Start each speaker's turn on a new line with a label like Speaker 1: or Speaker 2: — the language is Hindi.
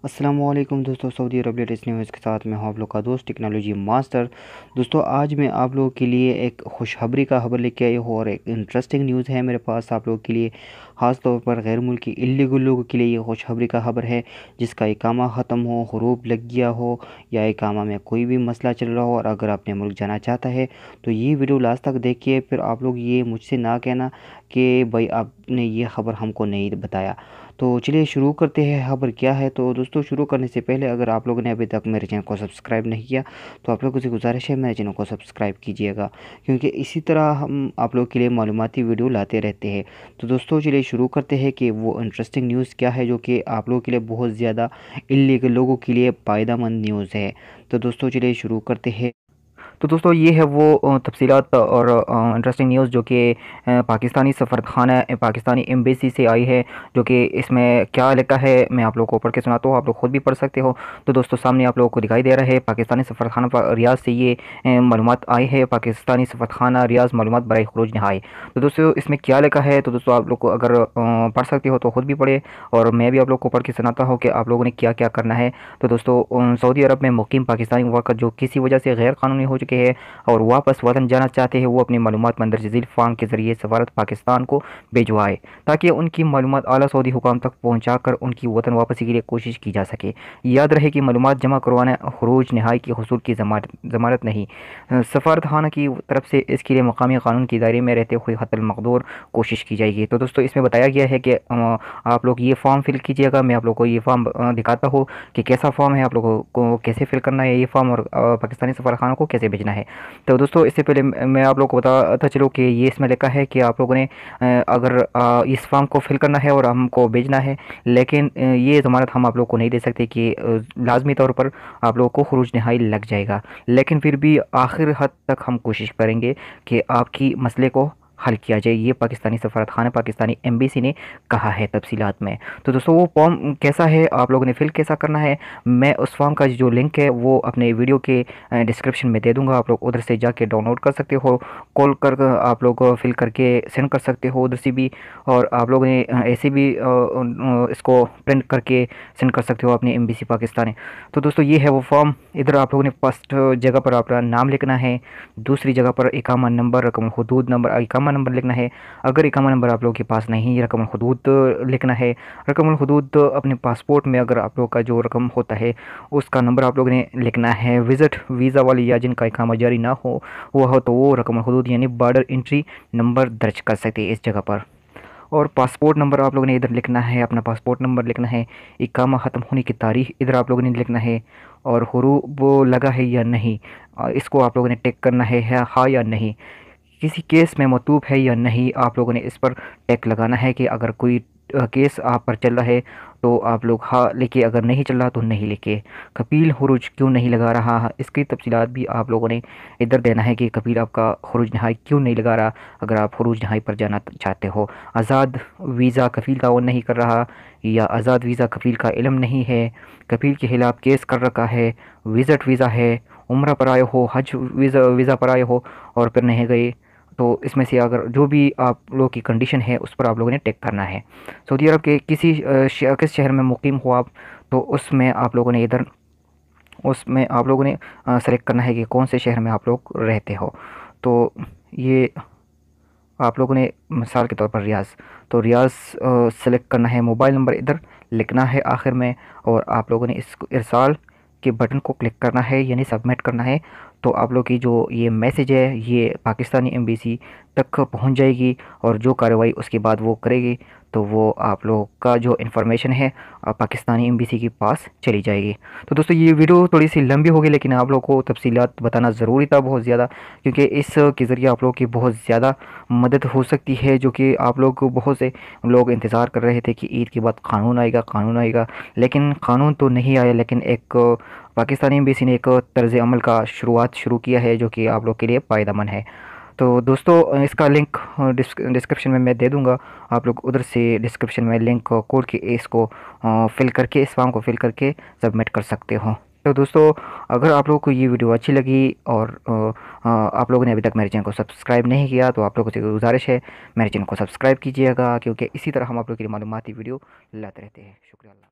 Speaker 1: अस्सलामुअलैकुम दोस्तों, सऊदी अरब लेटेस्ट न्यूज़ के साथ मैं हूं आप लोग का दोस्त टेक्नोलॉजी मास्टर। दोस्तों, आज मैं आप लोगों के लिए एक खुशखबरी का खबर लेके आई हूँ और एक इंटरेस्टिंग न्यूज़ है मेरे पास आप लोगों के लिए। ख़ास तौर पर गैर मुल्की इल्लीगल लोगों के लिए ये खुशखबरी का खबर है जिसका इकामा ख़त्म हो, हुरूब लग गया हो या इकामा में कोई भी मसला चल रहा हो और अगर अपने मुल्क जाना चाहता है तो ये वीडियो लास्ट तक देखिए। फिर आप लोग ये मुझसे ना कहना कि भाई आपने ये खबर हमको नहीं बताया। तो चलिए शुरू करते हैं खबर क्या है। तो दोस्तों, शुरू करने से पहले अगर आप लोगों ने अभी तक मेरे चैनल को सब्सक्राइब नहीं किया तो आप लोगों से गुजारिश है मेरे चैनल को सब्सक्राइब कीजिएगा, क्योंकि इसी तरह हम आप लोग के लिए मालूमाती वीडियो लाते रहते हैं। तो दोस्तों, चलिए शुरू करते हैं कि वो इंटरेस्टिंग न्यूज़ क्या है जो कि आप लोगों के लिए बहुत ज़्यादा इल्लीगल लोगों के लिए फ़ायदेमंद न्यूज़ है। तो दोस्तों, चलिए शुरू करते हैं। तो दोस्तों, ये है वो तफसीलात और इंटरेस्टिंग न्यूज़ जो कि पाकिस्तानी सफ़ारतखाना पाकिस्तानी एम्बेसी से आई है। जो कि इसमें क्या लिखा है मैं आप लोगों को पढ़ के सुनाता हूँ, आप लोग ख़ुद भी पढ़ सकते हो। तो दोस्तों, सामने आप लोगों को दिखाई दे रहा है पाकिस्तानी सफ़ारतखाना रियाज़ से ये मालूमात आई है। पाकिस्तानी सफ़ारतखाना रियाज़ मालूमात बराए ख़ुरूज नहाई। तो दोस्तों, इसमें क्या लिखा है तो दोस्तों आप लोग को अगर पढ़ सकते हो तो ख़ुद भी पढ़े और मैं भी आप लोग को पढ़ के सुनाता हूँ कि आप लोगों ने क्या क्या करना है। तो दोस्तों, सऊदी अरब में मुकीम पाकिस्तानी वर्कर जो किसी वजह से गैर कानूनी हो चुके हैं और वापस वतन जाना चाहते हैं, वो अपनी मालूमात मंदरजा झील फार्म के ज़रिए सफारत पाकिस्तान को भिजवाए ताकि उनकी मालूमात आला सऊदी हुकाम तक पहुँचाकर उनकी वतन वापसी के लिए कोशिश की जा सके। याद रहे कि मालूमात जमा करवाना खरूज नहाई के हसूल की ज़मानत नहीं। सफारतखाना की तरफ से इसके लिए मकामी कानून के दायरे में रहते हुए हतल मकदूर कोशिश की जाएगी। तो दोस्तों, इसमें बताया गया है कि आप लोग ये फॉर्म फिल कीजिएगा। मैं आप लोग को ये फॉर्म दिखाता हूँ कि कैसा फॉर्म है, आप लोगों को कैसे फिल करना है ये फॉर्म और पाकिस्तानी सफारतखाना को कैसे भेजना है। तो दोस्तों, इससे पहले मैं आप लोगों को बताता चलूँ कि ये इसमें लिखा है कि आप लोगों ने अगर इस फॉर्म को फिल करना है और हमको भेजना है, लेकिन ये ज़मानत हम आप लोग को नहीं दे सकते कि लाजमी तौर पर आप लोगों को खरूज नहाई लग जाएगा, लेकिन फिर भी आखिर हद तक हम कोशिश करेंगे कि आपकी मसले को हल किया जाए। ये पाकिस्तानी सफारतखाना पाकिस्तानी एम्बेसी ने कहा है तफसीलात में। तो दोस्तों, वो फॉर्म कैसा है, आप लोगों ने फिल कैसा करना है, मैं उस फॉर्म का जो लिंक है वो अपने वीडियो के डिस्क्रिप्शन में दे दूंगा। आप लोग उधर से जाके डाउनलोड कर सकते हो, कॉल कर आप लोग फिल करके सेंड कर सकते हो उधर से भी, और आप लोग ने ऐसे भी इसको प्रिंट करके सेंड कर सकते हो अपनी एम्बेसी पाकिस्तान। तो दोस्तों, ये है वो फॉर्म। इधर आप लोगों ने फर्स्ट जगह पर अपना नाम लिखना है, दूसरी जगह पर इकामा नंबर, रकम हदूद नंबर, इकामा नंबर लिखना है। अगर इकामा नंबर आप लोगों के पास नहीं, रकम हदूद लिखना है। रकम हदूद अपने पासपोर्ट में अगर आप लोग का जो रकम होता है उसका नंबर आप लोगों ने लिखना है। विज़िट वीज़ा वाली या जिनका इकामा जारी ना हो वो हो तो वो रकम हदूद यानी बॉर्डर एंट्री नंबर दर्ज कर सकते हैं इस जगह पर। और पासपोर्ट नंबर आप लोगों ने इधर लिखना है, अपना पासपोर्ट नंबर लिखना है। इकामा ख़त्म होने की तारीख इधर आप लोगों ने लिखना है, और हुरूब वो लगा है या नहीं इसको आप लोगों ने टिक करना है हाँ या नहीं। किसी केस में मतूब है या नहीं आप लोगों ने इस पर टिक लगाना है कि अगर कोई केस आप पर चल रहा है तो आप लोग हाँ लिखे, अगर नहीं चल रहा तो नहीं लिखे। कपील खुरूज क्यों नहीं लगा रहा, इसकी तफसीलात भी आप लोगों ने इधर देना है कि कपील आपका खुरूज नहाई क्यों नहीं लगा रहा अगर आप खुरूज नहाई पर जाना चाहते हो। आज़ाद वीज़ा कफील ताउन नहीं कर रहा, या आज़ाद वीज़ा कफील का इल्म नहीं है, कफील के खिलाफ केस कर रखा है, विज़िट वीज़ा है, उम्रा पर आए हो, हज वीज़ा पर आए हो और फिर नहीं गए। तो इसमें से अगर जो भी आप लोगों की कंडीशन है उस पर आप लोगों ने टिक करना है। सऊदी अरब के किस शहर में मुकीम हो आप, तो उसमें आप लोगों ने इधर उसमें आप लोगों ने सेलेक्ट करना है कि कौन से शहर में आप लोग रहते हो। तो ये आप लोगों ने मिसाल के तौर पर रियाज़, तो रियाज़ सेलेक्ट करना है। मोबाइल नंबर इधर लिखना है आखिर में, और आप लोगों ने इस इरसाल के बटन को क्लिक करना है यानी सबमिट करना है। तो आप लोग की जो ये मैसेज है ये पाकिस्तानी एम्बेसी तक पहुंच जाएगी, और जो कार्रवाई उसके बाद वो करेगी तो वो आप लोग का जो इन्फॉर्मेशन है पाकिस्तानी एम्बेसी के पास चली जाएगी। तो दोस्तों, ये वीडियो थोड़ी सी लंबी होगी लेकिन आप लोग को तफसीलात बताना ज़रूरी था बहुत ज़्यादा, क्योंकि इस के ज़रिए आप लोग की बहुत ज़्यादा मदद हो सकती है। जो कि आप लोग बहुत से लोग इंतज़ार कर रहे थे कि ईद के बाद कानून आएगा कानून आएगा, लेकिन कानून तो नहीं आया, लेकिन एक पाकिस्तानी एम्बेसी ने एक तर्ज़ अमल का शुरू किया है जो कि आप लोग के लिए फ़ायदेमंद है। तो दोस्तों, इसका लिंक डिस्क्रिप्शन में मैं दे दूंगा, आप लोग उधर से डिस्क्रिप्शन में लिंक कोड के इसको फिल करके इस फॉर्म को फिल करके सबमिट कर सकते हो। तो दोस्तों, अगर आप लोगों को ये वीडियो अच्छी लगी और आप लोगों ने अभी तक मेरे चैनल को सब्सक्राइब नहीं किया तो आप लोगों से गुजारिश है मेरे चैनल को सब्सक्राइब कीजिएगा, क्योंकि इसी तरह हम आप लोगों के लिए मालूमाती वीडियो लाते रहते हैं। शुक्रिया।